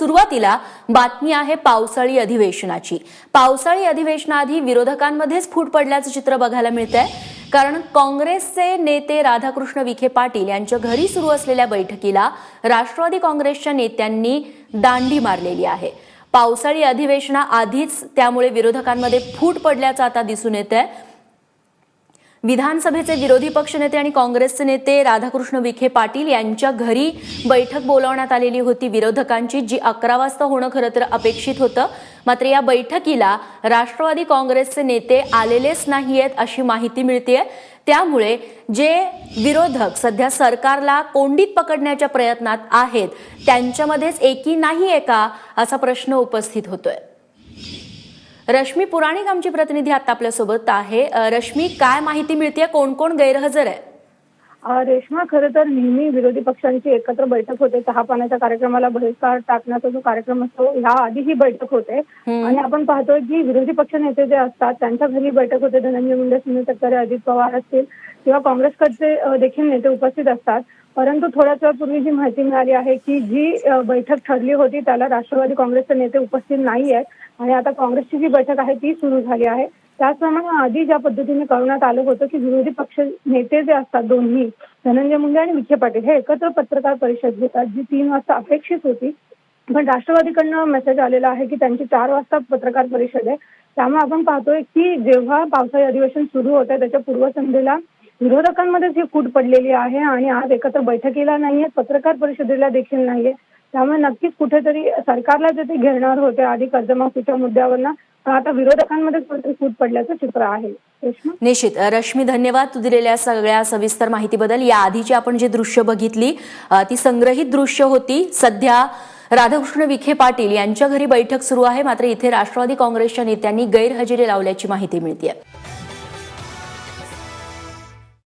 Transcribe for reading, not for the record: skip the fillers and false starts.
सुरुवातीला बातमी आहे पावसाळी अधिवेशनाची। पावसाळी अधिवेशनाआधी विरोधकांमध्येच फूट पडल्याचं चित्र बघायला मिळतंय। कारण काँग्रेसचे नेते राधाकृष्ण विखे पाटील यांच्या घरी सुरू असलेल्या बैठकीला राष्ट्रवादी काँग्रेसच्या नेत्यांनी दांडी मारलेली आहे। पावसाळी अधिवेशनाआधीच त्यामुळे विरोधकांमध्ये फूट पडल्याचं आता दिसून येतंय। विधानसभेचे विरोधी पक्षनेते आणि काँग्रेसचे नेते राधाकृष्ण विखे पाटील यांच्या घरी बैठक बोलावण्यात आलेली होती विरोधकांची, जी 11 वाजता होणं खरं तर अपेक्षित होतं। मात्र या बैठकीला राष्ट्रवादी काँग्रेसचे नेते आलेलेच नाहीयेत अशी माहिती मिळतेय। त्यामुळे जे विरोधक सध्या सरकारला कोंडीत पकडण्याच्या प्रयत्नात आहेत त्यांच्यामध्येच एकी नाहीये का असा प्रश्न उपस्थित होतोय। रश्मी पुराणिक आमची प्रतिनिधी आता आपल्या सोबत आहे। रश्मी, काय माहिती मिळतेय, कोण कोण गैरहजर आहे? रेश्मा, खरं तर नेहमी विरोधी पक्षांची एकत्र बैठक होते। चहा पाण्याच्या कार्यक्रमाला बहिष्कार टाकण्याचा जो कार्यक्रम असतो या आधी ही बैठक होते आणि आपण पाहतोय की विरोधी पक्ष नेते जे असतात त्यांच्या घरी बैठक होते। धनंजय मुंडे, सुनील तटकरे, अजित पवार असतील किंवा काँग्रेसकडचे देखील नेते उपस्थित असतात। परंतु थोड्याच वेळापूर्वी जी माहिती मिळाली आहे की जी बैठक ठरली होती त्याला राष्ट्रवादी काँग्रेसचे नेते उपस्थित नाही आहेत आणि आता काँग्रेसची जी बैठक आहे ती सुरू झाली आहे। त्याचप्रमाणे आधी ज्या पद्धतीने कळवण्यात आलं होतं की विरोधी पक्ष नेते जे असतात दोन्ही, धनंजय मुंडे आणि विखे पाटील, हे एकत्र पत्रकार परिषद घेतात, जी 3 वाजता अपेक्षित होती। पण राष्ट्रवादीकडनं मेसेज आलेला आहे की त्यांची 4 वाजता पत्रकार परिषद आहे। त्यामुळे आपण पाहतोय की जेव्हा पावसाळी अधिवेशन सुरू होत आहे त्याच्या पूर्वसंध्येला विरोधकांमध्येच ही फूट पडलेली आहे आणि आज एकत्र बैठकीला नाहीये, पत्रकार परिषदेला देखील नाहीये। त्यामुळे नक्कीच कुठेतरी सरकारला जे ते घेणार होते आधी कर्जमाफीच्या मुद्द्यावरनं, आता विरोधकांमध्ये फूट पडल्याचं चित्र आहे। निश्चित रश्मी, धन्यवाद तू दिलेल्या सगळ्या सविस्तर माहितीबद्दल। या आधीची आपण जे दृश्य बघितली ती संग्रहित दृश्य होती। सध्या राधाकृष्ण विखे पाटील यांच्या घरी बैठक सुरू आहे, मात्र इथे राष्ट्रवादी काँग्रेसच्या नेत्यांनी गैरहजेरी लावल्याची माहिती मिळते।